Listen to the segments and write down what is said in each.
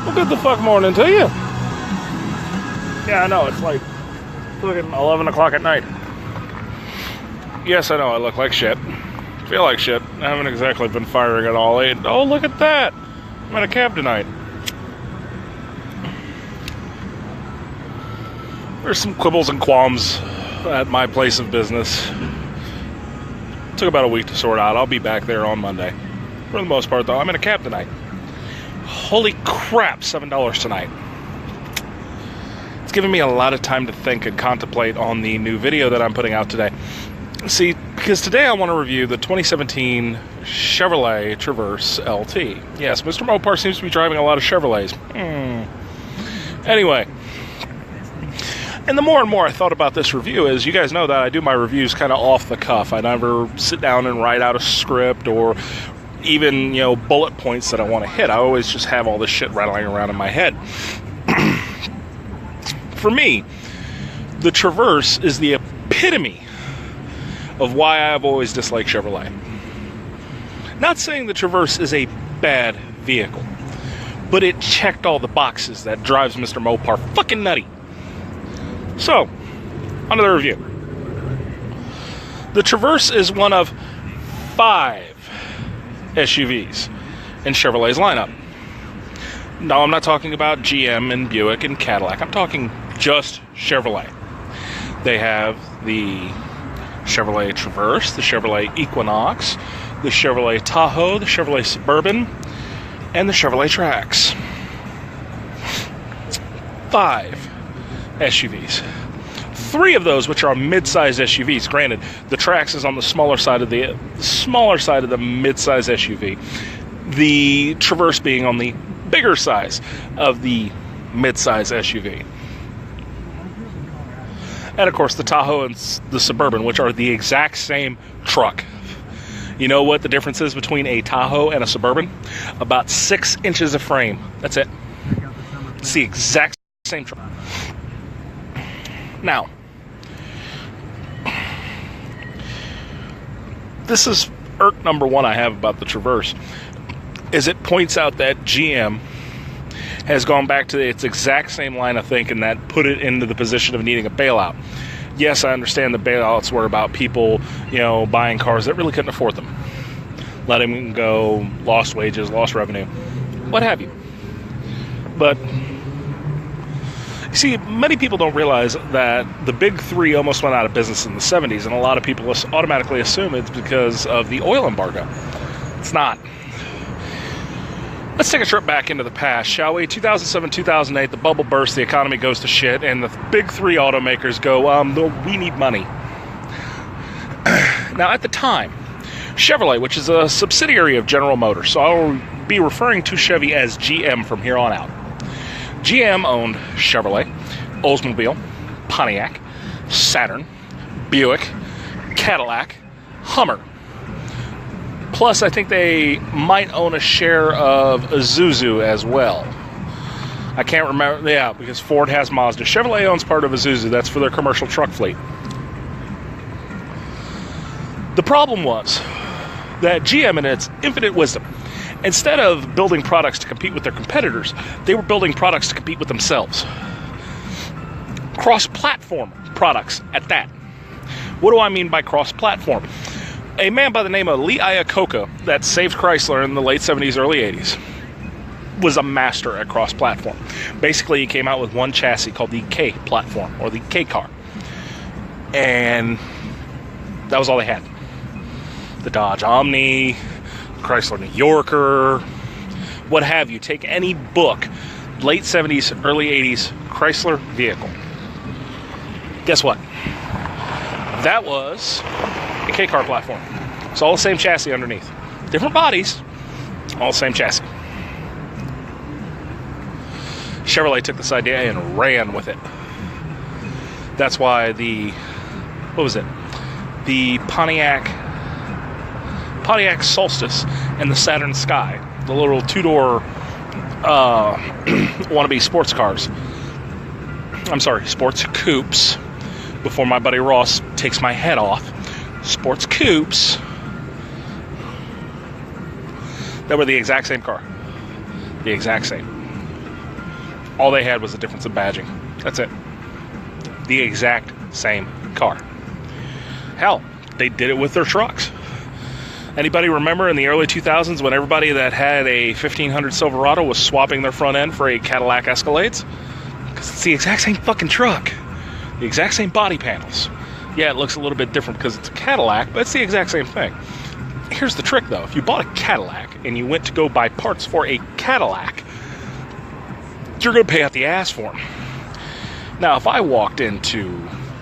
Well, good the fuck morning to you. Yeah, I know, it's like fucking 11 o'clock at night. Yes, I know, I look like shit. Feel like shit. I haven't exactly been firing at all. Oh, look at that. I'm in a cab tonight. There's some quibbles and qualms at my place of business. Took about a week to sort out. I'll be back there on Monday. For the most part, though, I'm in a cab tonight. Holy crap, $7 tonight. It's given me a lot of time to think and contemplate on the new video that I'm putting out today. See, because today I want to review the 2017 Chevrolet Traverse LT. Yes, Mr. Mopar seems to be driving a lot of Chevrolets. Anyway, and the more and more I thought about this review is, you guys know that I do my reviews kind of off the cuff. I never sit down and write out a script or even, bullet points that I want to hit. I always just have all this shit rattling around in my head. For me, the Traverse is the epitome of why I've always disliked Chevrolet. Not saying the Traverse is a bad vehicle, but it checked all the boxes that drives Mr. Mopar fucking nutty. So, on to the review. The Traverse is one of 5 SUVs in Chevrolet's lineup. No, I'm not talking about GM and Buick and Cadillac. I'm talking just Chevrolet. They have the Chevrolet Traverse, the Chevrolet Equinox, the Chevrolet Tahoe, the Chevrolet Suburban, and the Chevrolet Trax. 5 SUVs. 3 of those which are mid-size SUVs. Granted, the Trax is on the smaller side of the mid-size SUV. The Traverse being on the bigger size of the mid-size SUV. And of course the Tahoe and the Suburban, which are the exact same truck. You know what the difference is between a Tahoe and a Suburban? About 6 inches of frame. That's it. It's the exact same truck. Now, this is irk number 1 I have about the Traverse, is it points out that GM has gone back to its exact same line of thinking that put it into the position of needing a bailout. Yes, I understand the bailouts were about people, buying cars that really couldn't afford them. Letting them go, lost wages, lost revenue, what have you. But, you see, many people don't realize that the big 3 almost went out of business in the 70s, and a lot of people automatically assume it's because of the oil embargo. It's not. Let's take a trip back into the past, shall we? 2007, 2008, the bubble bursts, the economy goes to shit, and the big 3 automakers go, we need money. Now, at the time, Chevrolet, which is a subsidiary of General Motors, so I'll be referring to Chevy as GM from here on out. GM owned Chevrolet, Oldsmobile, Pontiac, Saturn, Buick, Cadillac, Hummer. Plus, I think they might own a share of Isuzu as well. I can't remember. Yeah, because Ford has Mazda. Chevrolet owns part of Isuzu. That's for their commercial truck fleet. The problem was that GM, in its infinite wisdom, instead of building products to compete with their competitors, they were building products to compete with themselves. Cross-platform products at that. What do I mean by cross-platform? A man by the name of Lee Iacocca that saved Chrysler in the late 70s, early 80s was a master at cross-platform. Basically, he came out with one chassis called the K platform, or the K car. And that was all they had. The Dodge Omni, Chrysler New Yorker, what have you. Take any book, late 70s, early 80s Chrysler vehicle. Guess what? That was a K-car platform. It's all the same chassis underneath. Different bodies, all the same chassis. Chevrolet took this idea and ran with it. That's why the Pontiac Solstice and the Saturn Sky, the little 2-door wannabe sports cars. I'm sorry, sports coupes. Before my buddy Ross takes my head off. Sports coupes. That were the exact same car. The exact same. All they had was a difference in badging. That's it. The exact same car. Hell, they did it with their trucks. Anybody remember in the early 2000s when everybody that had a 1500 Silverado was swapping their front end for a Cadillac Escalades? Because it's the exact same fucking truck. The exact same body panels. Yeah, it looks a little bit different because it's a Cadillac, but it's the exact same thing. Here's the trick, though. If you bought a Cadillac and you went to go buy parts for a Cadillac, you're going to pay out the ass for them. Now, if I walked into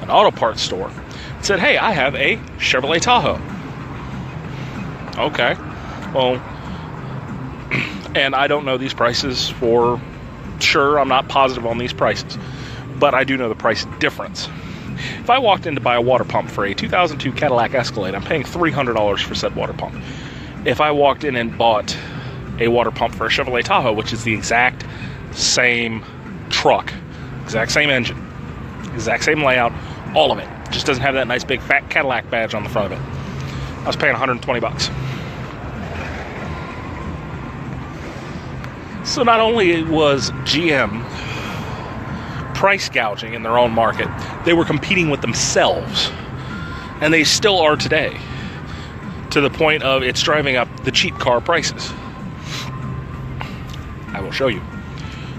an auto parts store and said, hey, I have a Chevrolet Tahoe. Okay. Well, and I don't know these prices for sure. I'm not positive on these prices. But I do know the price difference. If I walked in to buy a water pump for a 2002 Cadillac Escalade, I'm paying $300 for said water pump. If I walked in and bought a water pump for a Chevrolet Tahoe, which is the exact same truck, exact same engine, exact same layout, all of it, just doesn't have that nice big fat Cadillac badge on the front of it, I was paying $120. So not only was GM price gouging in their own market, they were competing with themselves, and they still are today, to the point of it's driving up the cheap car prices. I will show you.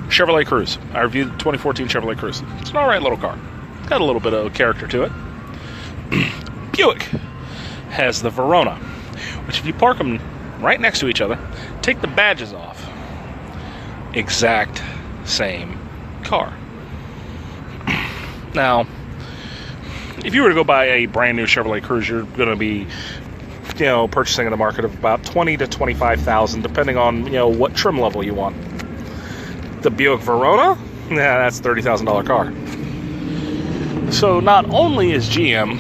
Chevrolet Cruze. I reviewed the 2014 Chevrolet Cruze. It's an alright little car. Got a little bit of character to it. Buick has the Verona, which if you park them right next to each other, take the badges off, exact same car. Now, if you were to go buy a brand new Chevrolet Cruze, you're going to be, purchasing in the market of about $20,000 to $25,000, depending on, what trim level you want. The Buick Verona, that's a $30,000 car. So not only is GM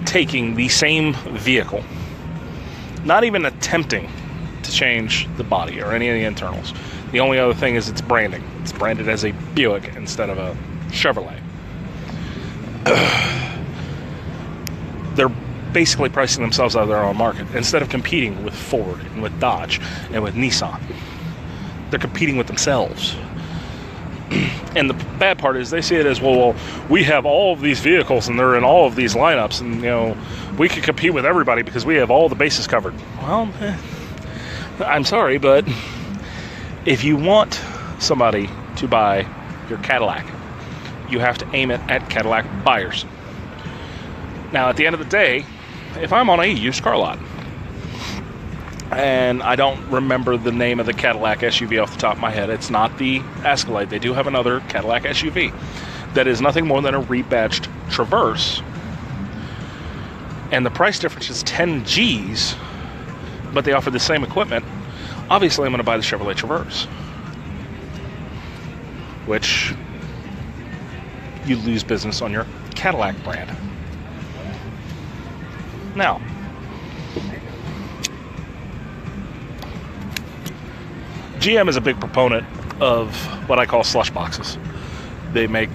taking the same vehicle, not even attempting to change the body or any of the internals. The only other thing is its branding. It's branded as a Buick instead of a Chevrolet. They're basically pricing themselves out of their own market. Instead of competing with Ford and with Dodge and with Nissan, they're competing with themselves. And the bad part is they see it as, well, we have all of these vehicles and they're in all of these lineups, and we could compete with everybody because we have all the bases covered. Well, I'm sorry, but if you want somebody to buy your Cadillac, you have to aim it at Cadillac buyers. Now, at the end of the day, if I'm on a used car lot, and I don't remember the name of the Cadillac SUV off the top of my head, it's not the Escalade. They do have another Cadillac SUV that is nothing more than a rebadged Traverse, and the price difference is 10 G's, but they offer the same equipment. Obviously, I'm going to buy the Chevrolet Traverse, which you lose business on your Cadillac brand. Now, GM is a big proponent of what I call slush boxes. They make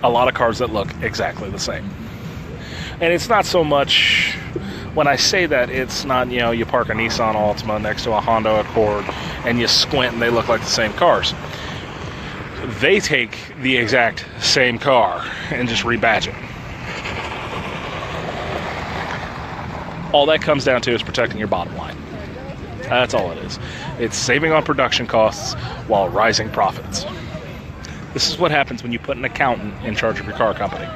a lot of cars that look exactly the same. And it's not so much, when I say that, it's not, you park a Nissan Altima next to a Honda Accord and you squint and they look like the same cars. They take the exact same car and just rebadge it. All that comes down to is protecting your bottom line. That's all it is. It's saving on production costs while rising profits. This is what happens when you put an accountant in charge of your car company.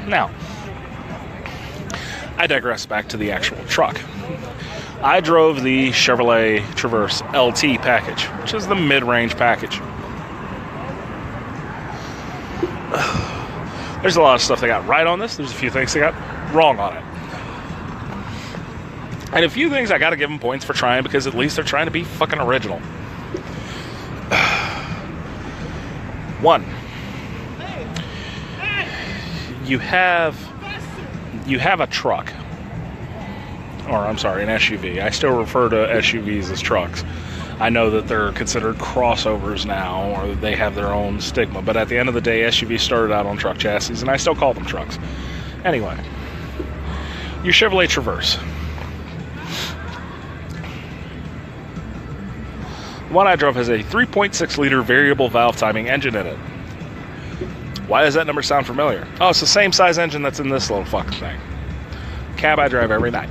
Now, I digress back to the actual truck. I drove the Chevrolet Traverse LT package, which is the mid-range package. There's a lot of stuff they got right on this. There's a few things they got wrong on it. And a few things I gotta give them points for trying, because at least they're trying to be fucking original. One, you have a truck, or I'm sorry, an SUV. I still refer to SUVs as trucks. I know that they're considered crossovers now, or they have their own stigma, but at the end of the day, SUVs started out on truck chassis, and I still call them trucks. Anyway, your Chevrolet Traverse. The one I drove has a 3.6 liter variable valve timing engine in it. Why does that number sound familiar? Oh, it's the same size engine that's in this little fucking thing. Cab I drive every night.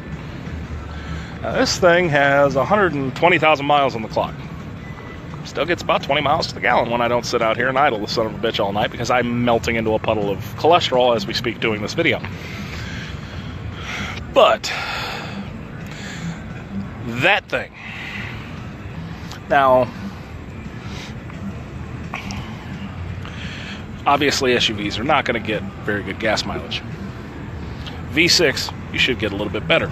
Now, this thing has 120,000 miles on the clock. Still gets about 20 miles to the gallon when I don't sit out here and idle the son of a bitch all night because I'm melting into a puddle of cholesterol as we speak doing this video. But that thing. Now, obviously SUVs are not going to get very good gas mileage. V6, you should get a little bit better.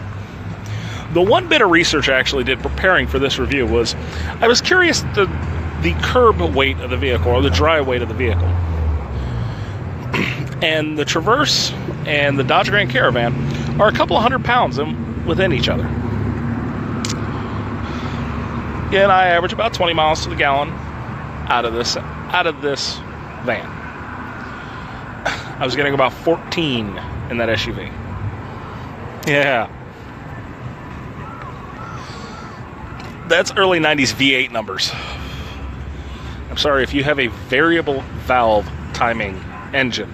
The one bit of research I actually did preparing for this review was I was curious the curb weight of the vehicle, or the dry weight of the vehicle. And the Traverse and the Dodge Grand Caravan are a couple of 100 pounds within each other. And I average about 20 miles to the gallon out of this van. I was getting about 14 in that SUV. Yeah. That's early 90s V8 numbers. I'm sorry, if you have a variable valve timing engine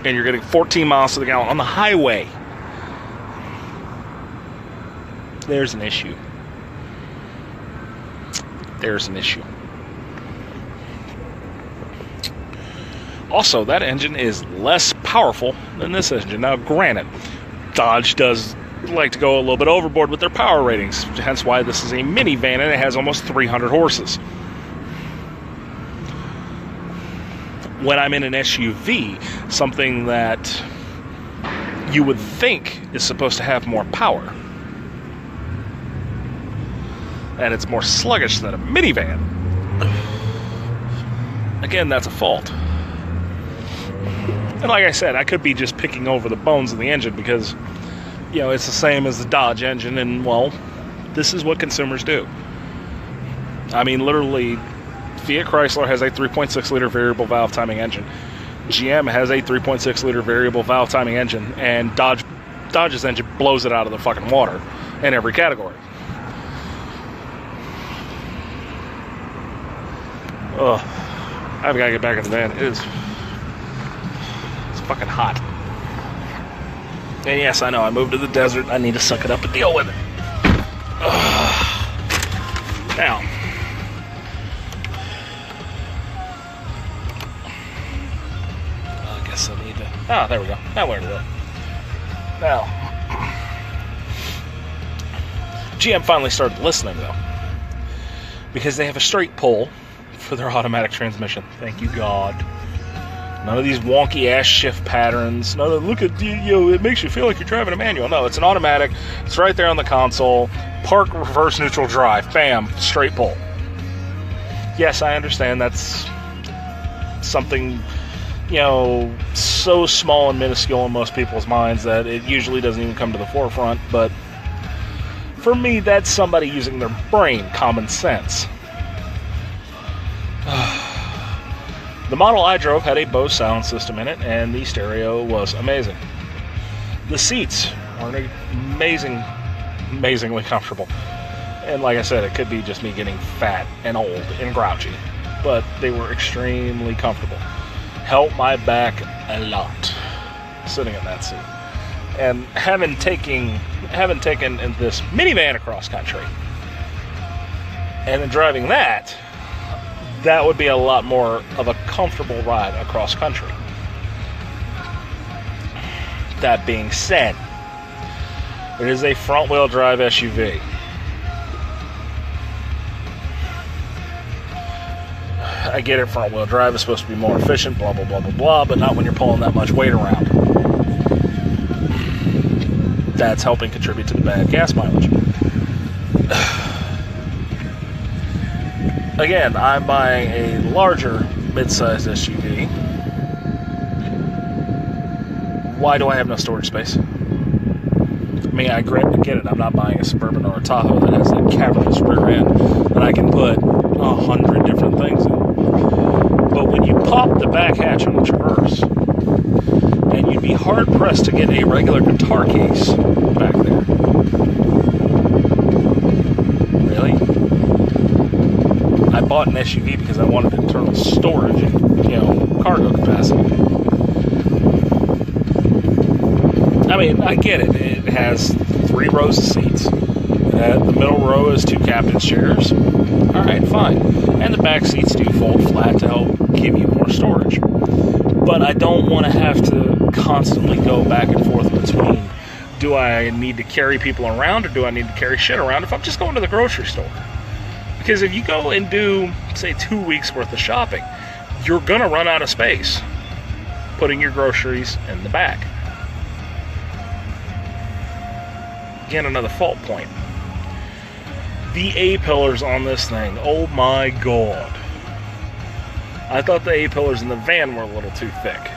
and you're getting 14 miles to the gallon on the highway, there's an issue. There's an issue. Also, that engine is less powerful than this engine. Now, granted, Dodge does like to go a little bit overboard with their power ratings, hence why this is a minivan and it has almost 300 horses. When I'm in an SUV, something that you would think is supposed to have more power, and it's more sluggish than a minivan, again, that's a fault. And like I said, I could be just picking over the bones of the engine because, you know, it's the same as the Dodge engine, and, well, this is what consumers do. I mean, literally, Fiat Chrysler has a 3.6 liter variable valve timing engine. GM has a 3.6 liter variable valve timing engine, and Dodge's engine blows it out of the fucking water in every category. Ugh. I've got to get back in the van. It's fucking hot. And yes, I know, I moved to the desert. I need to suck it up and deal with it. Now, I guess I need to... Ah, there we go. Now where to go? Now, GM finally started listening, though. Because they have a straight pull for their automatic transmission. Thank you, God. None of these wonky ass shift patterns. No, look at it makes you feel like you're driving a manual. No, it's an automatic. It's right there on the console. Park, reverse, neutral, drive. Bam, straight pull. Yes, I understand that's something, you know, so small and minuscule in most people's minds that it usually doesn't even come to the forefront. But for me, that's somebody using their brain, common sense. The model I drove had a Bose sound system in it, and the stereo was amazing. The seats are amazingly comfortable. And like I said, it could be just me getting fat and old and grouchy, but they were extremely comfortable. Helped my back a lot sitting in that seat. And having taken this minivan across country, and then driving that would be a lot more of a comfortable ride across country. That being said, it is a front-wheel drive SUV. I get it, front-wheel drive is supposed to be more efficient, blah, blah, blah, blah, blah, but not when you're pulling that much weight around. That's helping contribute to the bad gas mileage. Again, I'm buying a larger mid-sized SUV. Why do I have no storage space? I mean, I get it. I'm not buying a Suburban or a Tahoe that has a cavernous rear end that I can put 100 different things in. But when you pop the back hatch on the Traverse, and you'd be hard-pressed to get a regular guitar case back there. Really? bought an SUV because I wanted internal storage and, cargo capacity. I mean, I get it. It has 3 rows of seats. The middle row is 2 captain's chairs. All right, fine. And the back seats do fold flat to help give you more storage. But I don't want to have to constantly go back and forth between, do I need to carry people around or do I need to carry shit around if I'm just going to the grocery store? Because if you go and do, say, 2 weeks worth of shopping, you're going to run out of space putting your groceries in the back. Again, another fault point. The A-pillars on this thing, oh my god. I thought the A-pillars in the van were a little too thick.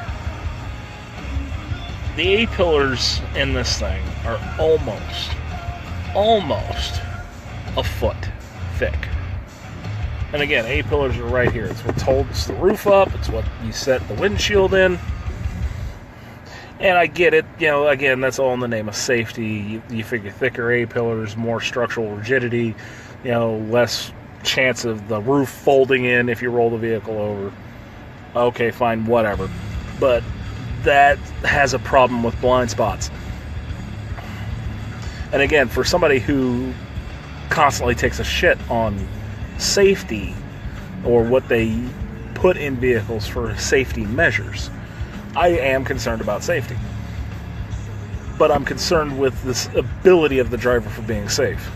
The A-pillars in this thing are almost a foot thick. And again, A-pillars are right here. It's what holds the roof up. It's what you set the windshield in. And I get it, again, that's all in the name of safety. You figure thicker A-pillars, more structural rigidity, less chance of the roof folding in if you roll the vehicle over. Okay, fine, whatever. But that has a problem with blind spots. And again, for somebody who constantly takes a shit on safety or what they put in vehicles for safety measures, I am concerned about safety. But I'm concerned with this ability of the driver for being safe.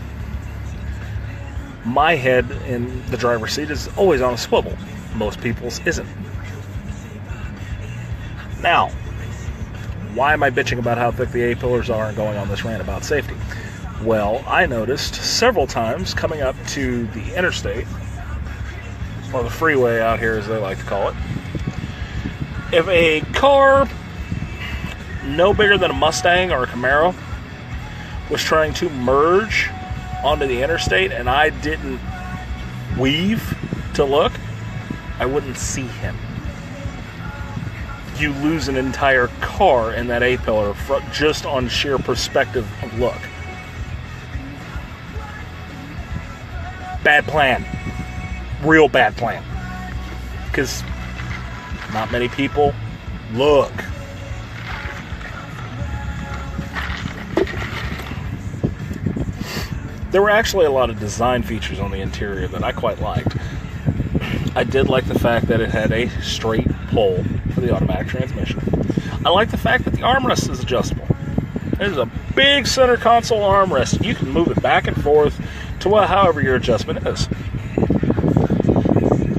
My head in the driver's seat is always on a swivel. Most people's isn't. Now, why am I bitching about how thick the A-pillars are and going on this rant about safety? Well, I noticed several times coming up to the interstate, or the freeway out here as they like to call it, if a car no bigger than a Mustang or a Camaro was trying to merge onto the interstate and I didn't weave to look, I wouldn't see him. You lose an entire car in that A-pillar just on sheer perspective of look. Bad plan. Real bad plan. Because not many people look. There were actually a lot of design features on the interior that I quite liked. I did like the fact that it had a straight pull for the automatic transmission. I like the fact that the armrest is adjustable. There's a big center console armrest. You can move it back and forth to however your adjustment is.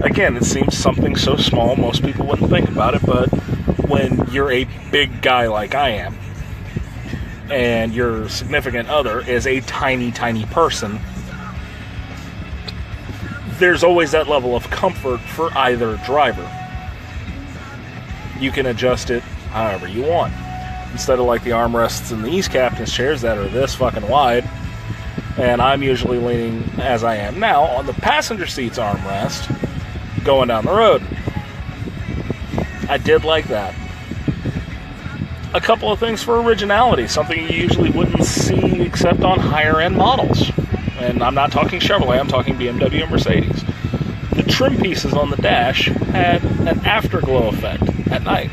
Again, it seems something so small most people wouldn't think about it, but when you're a big guy like I am, and your significant other is a tiny, tiny person, there's always that level of comfort for either driver. You can adjust it however you want. Instead of like the armrests in these captain's chairs that are this fucking wide, and I'm usually leaning, as I am now, on the passenger seat's armrest going down the road. I did like that. A couple of things for originality, something you usually wouldn't see except on higher end models. And I'm not talking Chevrolet, I'm talking BMW and Mercedes. The trim pieces on the dash had an afterglow effect at night.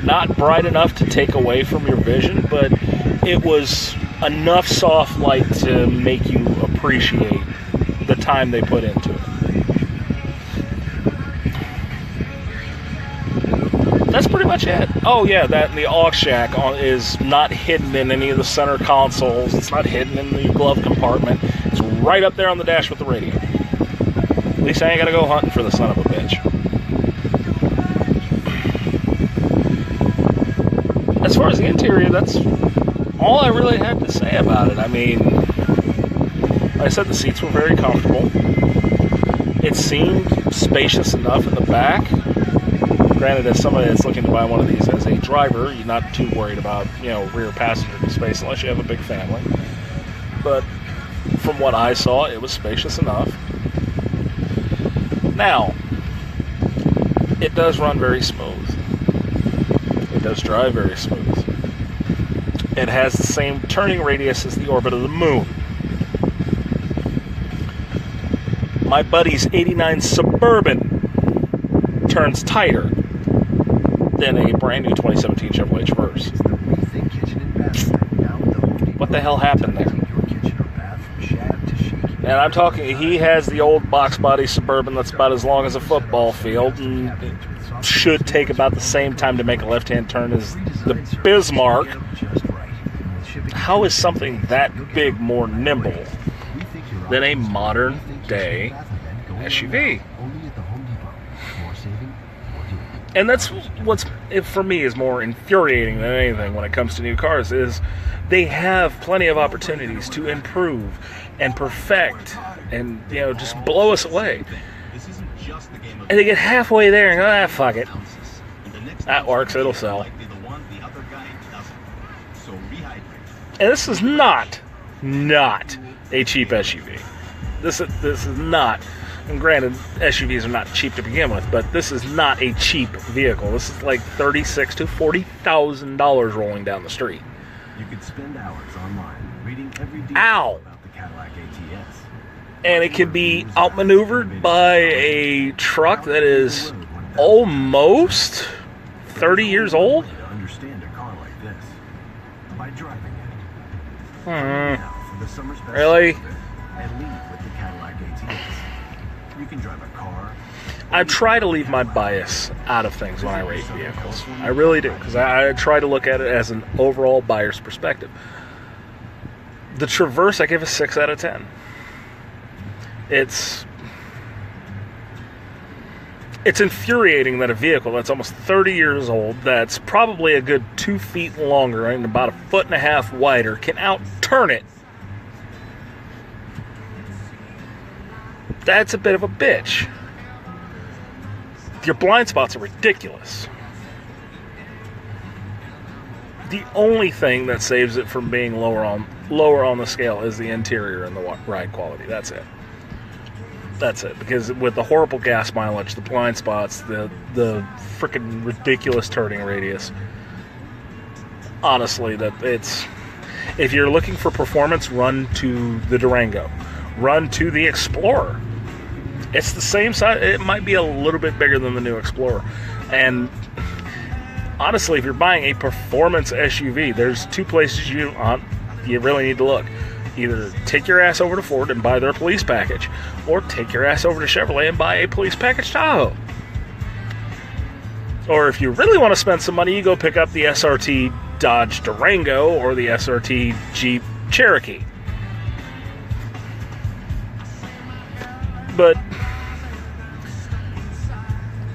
Not bright enough to take away from your vision, but it was enough soft light to make you appreciate the time they put into it. That's pretty much it. Oh yeah, that and the aux jack is not hidden in any of the center consoles. It's not hidden in the glove compartment. It's right up there on the dash with the radio. At least I ain't gotta go hunting for the son of a bitch. As far as the interior, that's all I really had to say about it. I mean, like I said, the seats were very comfortable. It seemed spacious enough in the back. Granted, as somebody that's looking to buy one of these as a driver, you're not too worried about, rear passenger space unless you have a big family. But from what I saw, it was spacious enough. Now, it does run very smooth. It does drive very smooth. It has the same turning radius as the orbit of the moon. my buddy's 89 Suburban turns tighter than a brand new 2017 Chevrolet Traverse. What the hell happened there? And I'm talking, he has the old box body Suburban that's about as long as a football field and should take about the same time to make a left-hand turn as the Bismarck. How is something that big more nimble than a modern-day SUV? And that's what's, for me, is more infuriating than anything when it comes to new cars, is they have plenty of opportunities to improve and perfect and, you know, just blow us away. And they get halfway there and go, ah, fuck it. That works, it'll sell. And this is not a cheap SUV. This is not, and granted, SUVs are not cheap to begin with, but this is not a cheap vehicle. This is like $36,000 to $40,000 rolling down the street. You could spend hours online reading every detail about the Cadillac ATS. And it can be outmaneuvered by a truck that is almost 30 years old. Understand a car like this by driving it. Really? And leave with the Cadillac ATS. You can drive a car. I try to leave my bias out of things when I rate vehicles. I really do, because I try to look at it as an overall buyer's perspective. The Traverse, I give a 6 out of 10. It's infuriating that a vehicle that's almost 30 years old, that's probably a good 2 feet longer and about 1.5 feet wider, can out-turn it. That's a bit of a bitch. Your blind spots are ridiculous. The only thing that saves it from being lower on the scale is the interior and the ride quality. That's it. That's it. Because with the horrible gas mileage, the blind spots, the freaking ridiculous turning radius, honestly, if you're looking for performance, run to the Durango, run to the Explorer. It's the same size. It might be a little bit bigger than the new Explorer. And honestly, if you're buying a performance SUV, there's two places you really need to look. Either take your ass over to Ford and buy their police package, or take your ass over to Chevrolet and buy a police package Tahoe. Or if you really want to spend some money, you go pick up the SRT Dodge Durango or the SRT Jeep Cherokee. But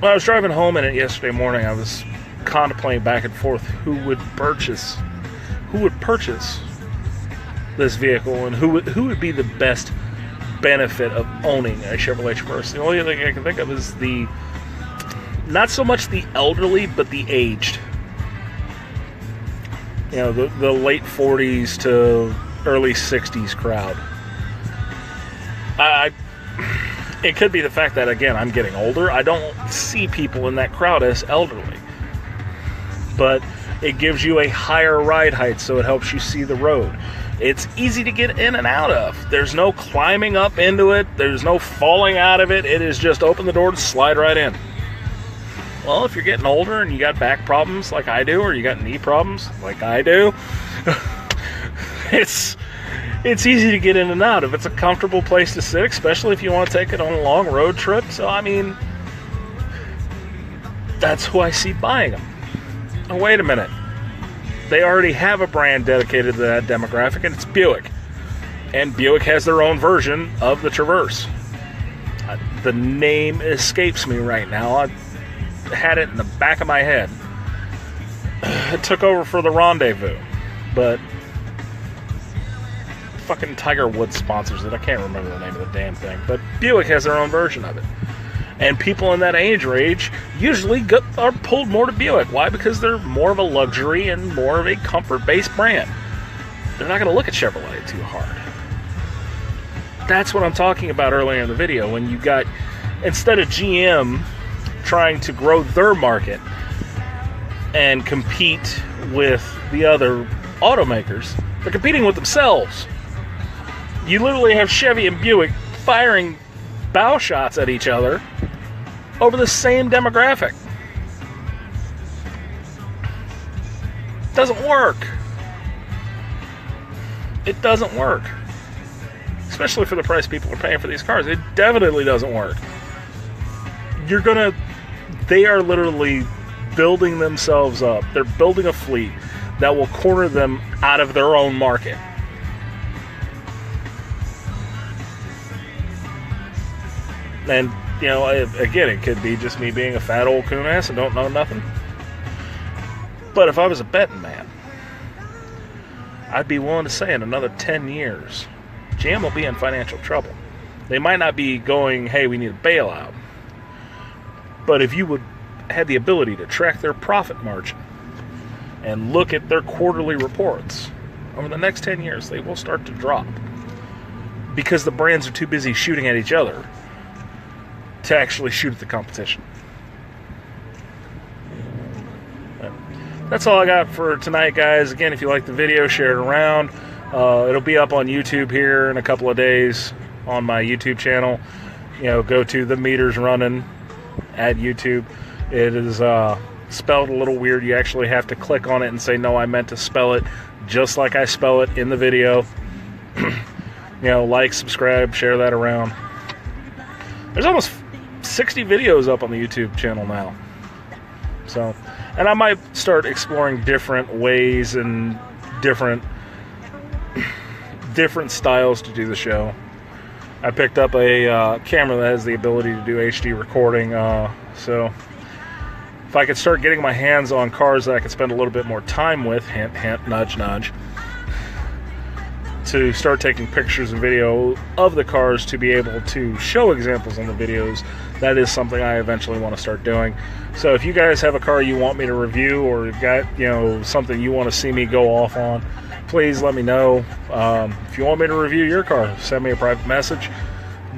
when I was driving home in it yesterday morning, I was contemplating back and forth who would purchase this vehicle and who would be the best benefit of owning a Chevrolet Traverse. The only thing I can think of is not so much the elderly, but the aged. You know, the late 40s to early 60s crowd. It could be the fact that, again, I'm getting older. I don't see people in that crowd as elderly. But it gives you a higher ride height, so it helps you see the road. It's easy to get in and out of. There's no climbing up into it. There's no falling out of it. It is just open the door and slide right in. Well, if you're getting older and you got back problems like I do, or you got knee problems like I do, it's easy to get in and out of. It's a comfortable place to sit, especially if you want to take it on a long road trip. So, I mean, that's who I see buying them. Oh, wait a minute. They already have a brand dedicated to that demographic, and it's Buick. And Buick has their own version of the Traverse. The name escapes me right now. I had it in the back of my head. It took over for the Rendezvous, but fucking Tiger Woods sponsors it. I can't remember the name of the damn thing, but Buick has their own version of it. And people in that age range usually are pulled more to Buick. Why? Because they're more of a luxury and more of a comfort-based brand. They're not going to look at Chevrolet too hard. That's what I'm talking about earlier in the video, when you got, instead of GM trying to grow their market and compete with the other automakers, they're competing with themselves. You literally have Chevy and Buick firing bow shots at each other over the same demographic. Doesn't work. It doesn't work. Especially for the price people are paying for these cars. It definitely doesn't work. They are literally building themselves up. They're building a fleet that will corner them out of their own market. And, you know, again, it could be just me being a fat old coon ass and don't know nothing. But if I was a betting man, I'd be willing to say in another 10 years, GM will be in financial trouble. They might not be going, hey, we need a bailout. But if you would had the ability to track their profit margin and look at their quarterly reports, over the next 10 years, they will start to drop. Because the brands are too busy shooting at each other to actually shoot at the competition. That's all I got for tonight, guys. Again, if you like the video, share it around. It'll be up on YouTube here in a couple of days on my YouTube channel. You know, go to The Meters Running at YouTube. It is spelled a little weird. You actually have to click on it and say, no, I meant to spell it just like I spell it in the video. You know, like, subscribe, share that around. There's almost 60 videos up on the YouTube channel now. So, and I might start exploring different ways and different styles to do the show. I picked up a camera that has the ability to do HD recording, so if I could start getting my hands on cars that I could spend a little bit more time with, hint, hint, nudge, nudge, to start taking pictures and video of the cars to be able to show examples in the videos, that is something I eventually want to start doing. So if you guys have a car you want me to review, or you've got, you know, something you want to see me go off on, please let me know. If you want me to review your car, send me a private message.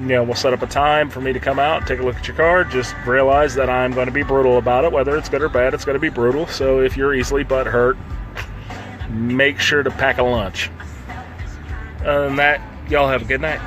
You know, we'll set up a time for me to come out and take a look at your car. Just realize that I'm going to be brutal about it. Whether it's good or bad, it's going to be brutal. So if you're easily butthurt, make sure to pack a lunch. Other than that, y'all have a good night.